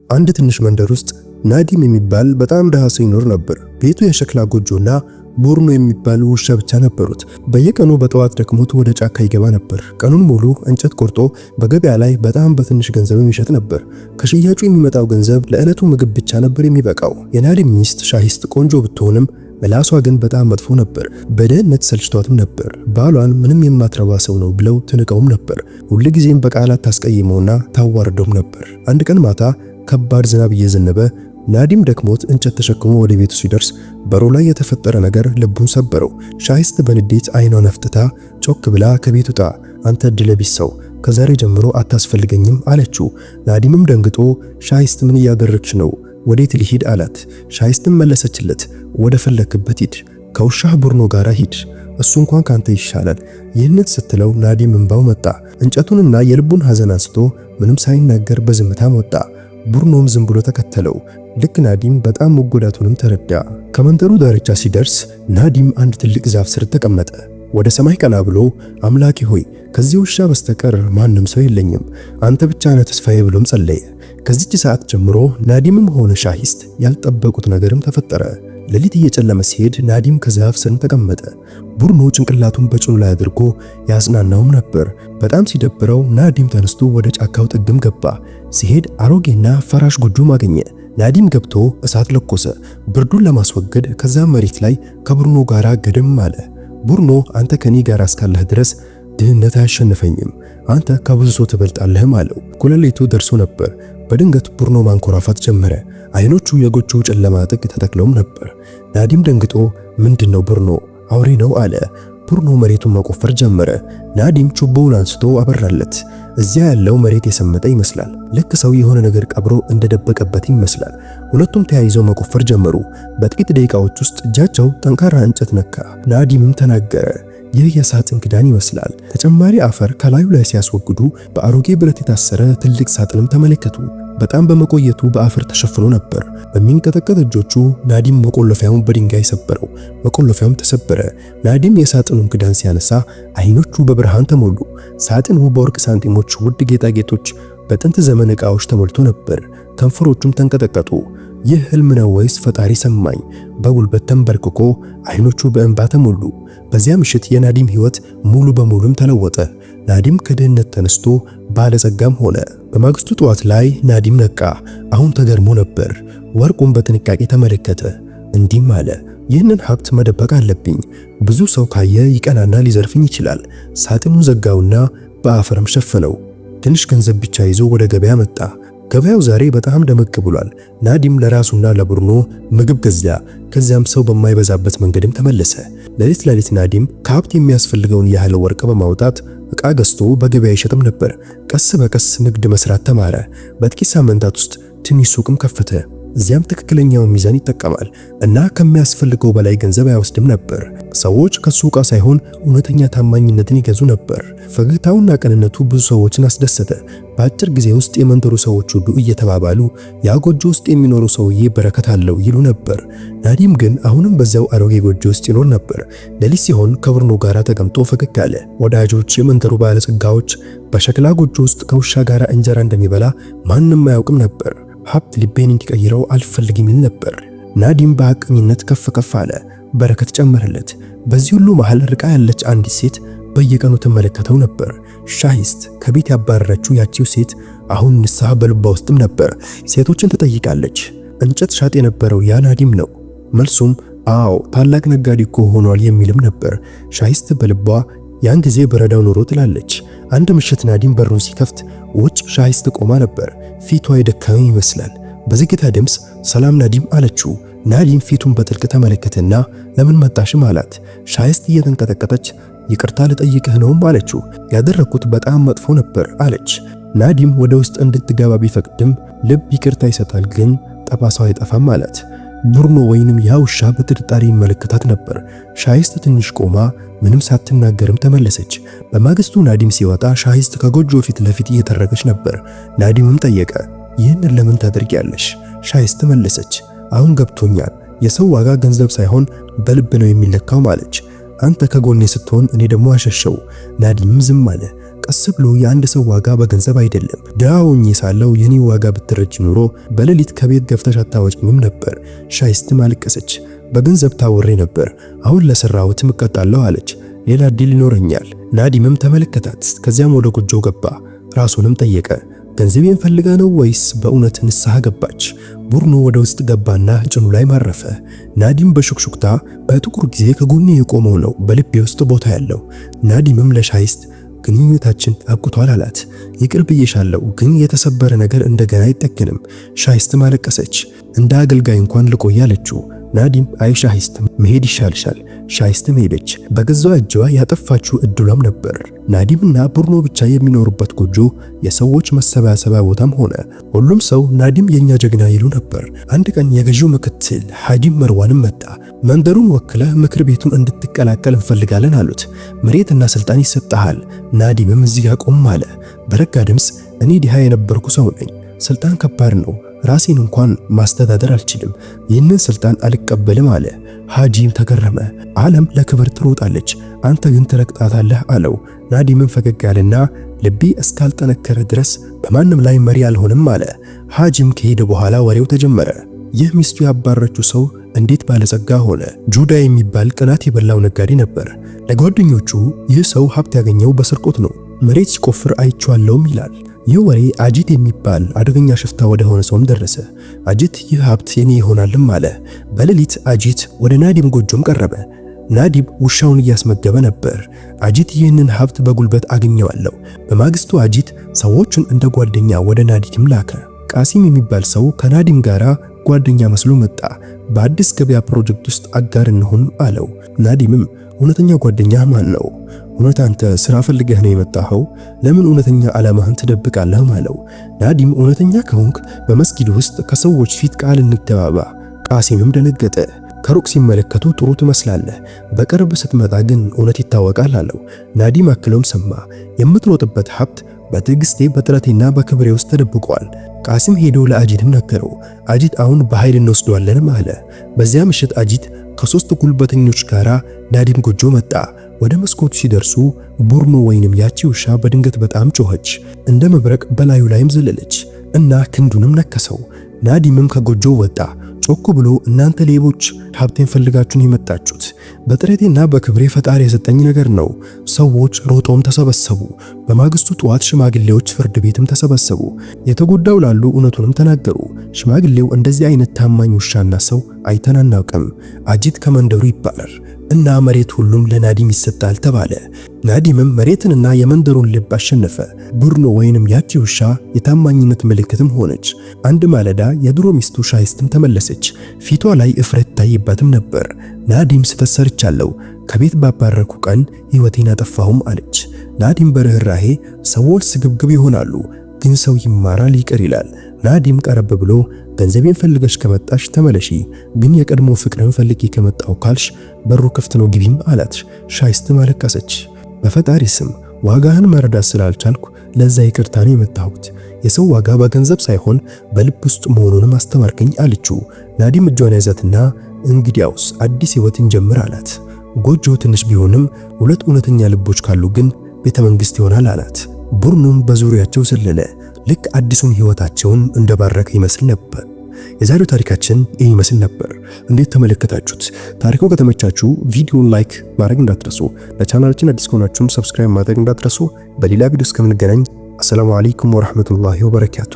አንድ ትንሽ መንደር ውስጥ ናዲም የሚባል በጣም ደሃ ሰው ይኖር ነበር። ቤቱ የሸክላ ጎጆና ቡርኖ የሚባል ውሻ ብቻ ነበሩት። በየቀኑ በጠዋት ደክሞት ወደ ጫካ ይገባ ነበር። ቀኑን ሙሉ እንጨት ቆርጦ በገበያ ላይ በጣም በትንሽ ገንዘብ ይሸጥ ነበር። ከሽያጩ የሚመጣው ገንዘብ ለዕለቱ ምግብ ብቻ ነበር የሚበቃው። የናዲም ሚስት ሻሂስት ቆንጆ ብትሆንም ምላሷ ግን በጣም መጥፎ ነበር። በድህነት ሰልችቷትም ነበር። ባሏን ምንም የማትረባ ሰው ነው ብለው ትንቀውም ነበር። ሁልጊዜም በቃላት ታስቀይመውና ታዋርደውም ነበር። አንድ ቀን ማታ ከባድ ዝናብ እየዘነበ ናዲም ደክሞት እንጨት ተሸክሞ ወደ ቤቱ ሲደርስ በሩ ላይ የተፈጠረ ነገር ልቡን ሰበረው። ሻሂስት በንዴት አይኗን አፍጥታ ጮክ ብላ ከቤቱ ውጣ፣ አንተ እድለቢስ ሰው፣ ከዛሬ ጀምሮ አታስፈልገኝም አለችው። ናዲምም ደንግጦ ሻሂስት ምን እያደረግች ነው? ወዴት ልሂድ አላት። ሻሂስትም መለሰችለት፣ ወደ ፈለክበት ሂድ፣ ከውሻህ ቡርኖ ጋር ሂድ፣ እሱ እንኳን ካንተ ይሻላል። ይህንን ስትለው ናዲም እንባው መጣ። እንጨቱንና የልቡን ሐዘን አንስቶ ምንም ሳይናገር በዝምታም ወጣ። ቡርኖም ዝም ብሎ ተከተለው። ልክ ናዲም በጣም መጎዳቱንም ተረዳ። ከመንደሩ ዳርቻ ሲደርስ ናዲም አንድ ትልቅ ዛፍ ስር ተቀመጠ። ወደ ሰማይ ቀና ብሎ አምላኬ ሆይ ከዚህ ውሻ በስተቀር ማንም ሰው የለኝም፣ አንተ ብቻ ነህ ተስፋዬ ብሎም ጸለየ። ከዚች ሰዓት ጀምሮ ናዲምም ሆነ ሻሂስት ያልጠበቁት ነገርም ተፈጠረ። ሌሊት እየጨለመ ሲሄድ ናዲም ከዛፍ ስር ተቀመጠ። ቡርኖ ጭንቅላቱን በጭኑ ላይ አድርጎ ያጽናናውም ነበር። በጣም ሲደብረው ናዲም ተነስቶ ወደ ጫካው ጥግም ገባ። ሲሄድ አሮጌና ፈራሽ ጎጆም አገኘ። ናዲም ገብቶ እሳት ለኮሰ። ብርዱን ለማስወገድ ከዛ መሬት ላይ ከቡርኖ ጋር ገደም አለ። ቡርኖ አንተ ከኔ ጋር እስካለህ ድረስ ድህነት አያሸንፈኝም፣ አንተ ከብዙ ሰው ትበልጣለህም አለው። ኩለሌቱ ደርሶ ነበር። በድንገት ቡርኖ ማንኮራፋት ጀመረ። አይኖቹ የጎጆው ጨለማ ጥግ ተተክለውም ነበር። ናዲም ደንግጦ ምንድነው ቡርኖ አውሬ ነው አለ። ቡርኖ መሬቱን መቆፈር ጀመረ። ናዲም ችቦውን አንስቶ አበራለት። እዚያ ያለው መሬት የሰመጠ ይመስላል። ልክ ሰው የሆነ ነገር ቀብሮ እንደደበቀበት ይመስላል። ሁለቱም ተያይዘው መቆፈር ጀመሩ። በጥቂት ደቂቃዎች ውስጥ እጃቸው ጠንካራ እንጨት ነካ። ናዲምም ተናገረ፣ ይህ የሳጥን ክዳን ይመስላል። ተጨማሪ አፈር ከላዩ ላይ ሲያስወግዱ በአሮጌ ብረት የታሰረ ትልቅ ሳጥንም ተመለከቱ። በጣም በመቆየቱ በአፈር ተሸፍኖ ነበር። በሚንቀጠቀጥ እጆቹ ናዲም መቆለፊያውን በድንጋይ ሰበረው። መቆለፊያውም ተሰበረ። ናዲም የሳጥኑን ክዳን ሲያነሳ አይኖቹ በብርሃን ተሞሉ። ሳጥኑ በወርቅ ሳንቲሞች፣ ውድ ጌጣጌጦች፣ በጥንት ዘመን ዕቃዎች ተሞልቶ ነበር። ከንፈሮቹም ተንቀጠቀጡ። ይህ ህልም ነው ወይስ ፈጣሪ ሰማኝ? በጉልበት ተንበርክኮ አይኖቹ በእንባ ተሞሉ። በዚያ ምሽት የናዲም ህይወት ሙሉ በሙሉም ተለወጠ። ናዲም ከድህነት ተነስቶ ባለጸጋም ሆነ። በማግስቱ ጠዋት ላይ ናዲም ነቃ። አሁን ተገርሞ ነበር። ወርቁን በጥንቃቄ ተመለከተ። እንዲህም አለ፣ ይህንን ሀብት መደበቅ አለብኝ። ብዙ ሰው ካየ ይቀናና ሊዘርፍኝ ይችላል። ሳጥኑን ዘጋውና በአፈርም ሸፈነው። ትንሽ ገንዘብ ብቻ ይዞ ወደ ገበያ መጣ። ገበያው ዛሬ በጣም ደመቅ ብሏል። ናዲም ለራሱና ለቡርኖ ምግብ ገዛ። ከዚያም ሰው በማይበዛበት መንገድም ተመለሰ። ሌሊት ናዲም ከሀብት የሚያስፈልገውን ያህል ወርቅ በማውጣት ዕቃ ገዝቶ በገበያ ይሸጥም ነበር። ቀስ በቀስ ንግድ መስራት ተማረ። በጥቂት ሳምንታት ውስጥ ትንሽ ሱቅም ከፈተ። እዚያም ትክክለኛውን ሚዛን ይጠቀማል እና ከሚያስፈልገው በላይ ገንዘብ አይወስድም ነበር። ሰዎች ከሱ ዕቃ ሳይሆን እውነተኛ ታማኝነትን ይገዙ ነበር። ፈገግታውና ቅንነቱ ብዙ ሰዎችን አስደሰተ። በአጭር ጊዜ ውስጥ የመንደሩ ሰዎች ሁሉ እየተባባሉ ያ ጎጆ ውስጥ የሚኖሩ ሰውዬ በረከት አለው ይሉ ነበር። ናዲም ግን አሁንም በዚያው አሮጌ ጎጆ ውስጥ ይኖር ነበር። ሌሊት ሲሆን ከቡርኖ ጋር ተቀምጦ ፈገግ አለ። ወዳጆች፣ የመንደሩ ባለጸጋዎች በሸክላ ጎጆ ውስጥ ከውሻ ጋር እንጀራ እንደሚበላ ማንም አያውቅም ነበር። ሀብት ልቤን እንዲቀይረው አልፈልግም ይል ነበር። ናዲም በሐቀኝነት ከፍ ከፍ አለ። በረከት ጨመረለት። በዚህ ሁሉ መሃል ርቃ ያለች አንዲት ሴት በየቀኑ ትመለከተው ነበር። ሻሂስት ከቤት ያባረረችው ያቺው ሴት አሁን ንስሐ በልቧ ውስጥም ነበር። ሴቶችን ትጠይቃለች። እንጨት ሻጥ የነበረው ያ ናዲም ነው? መልሱም አዎ ታላቅ ነጋዴ እኮ ሆኗል የሚልም ነበር። ሻሂስት በልቧ ያን ጊዜ በረዳው ኑሮ ትላለች። አንድ ምሽት ናዲም በሩን ሲከፍት ውጭ ሻሂስት ቆማ ነበር። ፊቷ የደከመ ይመስላል። በዝግታ ድምፅ ሰላም ናዲም አለችው። ናዲም ፊቱን በጥልቅ ተመለከተና ለምን መጣሽም አላት። ሻሂስት እየተንቀጠቀጠች ይቅርታ ልጠይቅህ ነውም አለችው። ያደረኩት በጣም መጥፎ ነበር አለች። ናዲም ወደ ውስጥ እንድትገባ ቢፈቅድም ልብ ይቅርታ ይሰጣል ግን ጠባሳው አይጠፋም አላት። ቡርኖ ወይንም ያ ውሻ በጥርጣሬ ይመለከታት ነበር። ሻሂስት ትንሽ ቆማ ምንም ሳትናገርም ተመለሰች። በማግስቱ ናዲም ሲወጣ ሻሂስት ከጎጆ ፊት ለፊት እየተረገች ነበር። ናዲምም ጠየቀ፣ ይህንን ለምን ታደርጊያለሽ? ሻሂስት መለሰች፣ አሁን ገብቶኛል። የሰው ዋጋ ገንዘብ ሳይሆን በልብ ነው የሚለካው ማለች። አንተ ከጎኔ ስትሆን እኔ ደግሞ አሸሸው። ናዲምም ዝም አለ። ቀስ ብሎ የአንድ ሰው ዋጋ በገንዘብ አይደለም። ድሃ ሆኜ ሳለው የኔ ዋጋ ብትረጅ ኑሮ በሌሊት ከቤት ገፍተሽ አታወጭኝም ነበር። ሻይስትም አለቀሰች። በገንዘብ ታወሬ ነበር፣ አሁን ለሰራሁት እቀጣለሁ አለች። ሌላ እድል ይኖረኛል። ናዲምም ተመለከታት። ከዚያም ወደ ጎጆ ገባ። ራሱንም ጠየቀ፣ ገንዘቤን ፈልጋ ነው ወይስ በእውነት ንስሐ ገባች? ቡርኖ ወደ ውስጥ ገባና ጭኑ ላይ ማረፈ። ናዲም በሹክሹክታ በጥቁር ጊዜ ከጎኔ የቆመው ነው በልቤ ውስጥ ቦታ ያለው። ናዲምም ለሻይስት ግንኙነታችን አብቅቷል አላት። ይቅር ብዬሻለሁ፣ ግን የተሰበረ ነገር እንደገና አይጠገንም። ሻይስትም አለቀሰች። እንደ አገልጋይ እንኳን ልቆይ አለችው። ናዲም አይ ሻይስት መሄድ ይሻልሻል። ሻይስትም ሄደች። በገዛ እጇ ያጠፋችው እድሏም ነበር። ናዲምና ቡርኖ ብቻ የሚኖሩበት ጎጆ የሰዎች መሰባሰቢያ ቦታም ሆነ። ሁሉም ሰው ናዲም የኛ ጀግና ይሉ ነበር። አንድ ቀን የገዢው ምክትል ሐጂም መርዋንም መጣ። መንደሩን ወክለህ ምክር ቤቱን እንድትቀላቀል እንፈልጋለን አሉት። መሬትና ስልጣን ይሰጣል። ናዲምም እዚህ ጋር ቆም አለ። በረጋ ድምፅ እኔ ድሃ የነበርኩ ሰው ነኝ። ስልጣን ከባድ ነው። ራሴን እንኳን ማስተዳደር አልችልም። ይህንን ስልጣን አልቀበልም አለ። ሐጂም ተገረመ። ዓለም ለክብር ትሮጣለች፣ አንተ ግን ትረግጣታለህ አለው። ናዲምም ፈገግ አለና ልቤ እስካልጠነከረ ድረስ በማንም ላይ መሪ አልሆንም አለ። ሐጂም ከሄደ በኋላ ወሬው ተጀመረ። ይህ ሚስቱ ያባረችው ሰው እንዴት ባለጸጋ ሆነ? ጁዳ የሚባል ቅናት የበላው ነጋዴ ነበር። ለጓደኞቹ ይህ ሰው ሀብት ያገኘው በስርቆት ነው፣ መሬት ሲቆፍር አይቼዋለሁም ይላል። ይህ ወሬ አጂት የሚባል አደገኛ ሽፍታ ወደ ሆነ ሰውም ደረሰ። አጂት ይህ ሀብት የኔ ይሆናልም አለ። በሌሊት አጂት ወደ ናዲም ጎጆም ቀረበ። ናዲም ውሻውን እያስመገበ ነበር። አጂት ይህንን ሀብት በጉልበት አገኘዋለሁ። በማግስቱ አጂት ሰዎችን እንደ ጓደኛ ወደ ናዲም ላከ። ቃሲም የሚባል ሰው ከናዲም ጋራ ጓደኛ መስሎ መጣ። በአዲስ ገበያ ፕሮጀክት ውስጥ አጋር እንሁን አለው። ናዲምም እውነተኛ ጓደኛ ማን ነው? እውነት አንተ ስራ ፈልገህ ነው የመጣኸው? ለምን እውነተኛ ዓላማህን ትደብቃለህ? አለው። ናዲም እውነተኛ ከሆንክ በመስጊድ ውስጥ ከሰዎች ፊት ቃል እንገባባ። ቃሲምም ደነገጠ። ከሩቅ ሲመለከቱ ጥሩ ትመስላለህ፣ በቅርብ ስትመጣ ግን እውነት ይታወቃል አለው። ናዲም አክሎም ሰማ። የምትሮጥበት ሀብት በትዕግስቴ በጥረቴና በክብሬ ውስጥ ተደብቋል። ቃሲም ሄዶ ለአጂትም ነገረው። አጂት አሁን በኃይል እንወስደዋለንም አለ። በዚያ ምሽት አጂት ከሶስት ጉልበተኞች ጋራ ናዲም ጎጆ መጣ። ወደ መስኮቱ ሲደርሱ ቡርኖ ወይንም ያቺ ውሻ በድንገት በጣም ጮኸች። እንደ መብረቅ በላዩ ላይም ዘለለች እና ክንዱንም ነከሰው። ናዲምም ከጎጆ ወጣ። ጮክ ብሎ እናንተ ሌቦች ሀብቴን ፈልጋችሁን የመጣችሁት በጥረቴና በክብሬ ፈጣሪ የሰጠኝ ነገር ነው። ሰዎች ሮጦም ተሰበሰቡ። በማግስቱ ጠዋት ሽማግሌዎች ፍርድ ቤትም ተሰበሰቡ። የተጎዳው ላሉ እውነቱንም ተናገሩ። ሽማግሌው እንደዚህ አይነት ታማኝ ውሻና ሰው አይተን አናውቅም፣ አጂት ከመንደሩ ይባረር እና መሬት ሁሉም ለናዲም ይሰጣል ተባለ። ናዲምም መሬትንና የመንደሩን ልብ አሸነፈ። ቡርኖ ወይንም ያቺ ውሻ የታማኝነት ምልክትም ሆነች። አንድ ማለዳ የድሮ ሚስቱ ሻይስትም ተመለሰች። ፊቷ ላይ እፍረት ታይባትም ነበር። ናዲም ስህተት ሰርቻለሁ፣ ከቤት ባባረኩ ቀን ሕይወቴን አጠፋሁም አለች። ናዲም በርህራሄ ሰዎች ስግብግብ ይሆናሉ፣ ግን ሰው ይማራል፣ ይቅር ይላል። ናዲም ቀረብ ብሎ ገንዘቤን ፈልገሽ ከመጣሽ ተመለሺ፣ ግን የቀድሞ ፍቅርን ፈልጌ ከመጣው ካልሽ በሩ ክፍት ነው ግቢም አላት። ሻይስትም አለቀሰች። በፈጣሪ ስም ዋጋህን መረዳት ስላልቻልኩ ለዛ ይቅርታ ነው የመጣሁት። የሰው ዋጋ በገንዘብ ሳይሆን በልብ ውስጥ መሆኑንም አስተማርከኝ አለችው። ናዲም እጇን ያዛትና እንግዲያውስ አዲስ ሕይወት እንጀምር አላት። ጎጆ ትንሽ ቢሆንም ሁለት እውነተኛ ልቦች ካሉ ግን ቤተ መንግስት ይሆናል አላት። ቡርኖም በዙሪያቸው ዘለለ። ልክ አዲሱን ሕይወታቸውን እንደባረከ ይመስል ነበር። የዛሬው ታሪካችን ይህ ይመስል ነበር። እንዴት ተመለከታችሁት? ታሪኩ ከተመቻችሁ ቪዲዮውን ላይክ ማድረግ እንዳትረሱ። ለቻናላችን አዲስ ከሆናችሁም ሰብስክራይብ ማድረግ እንዳትረሱ። በሌላ ቪዲዮ እስከምንገናኝ አሰላሙ አለይኩም ወራህመቱላሂ ወበረካቱ።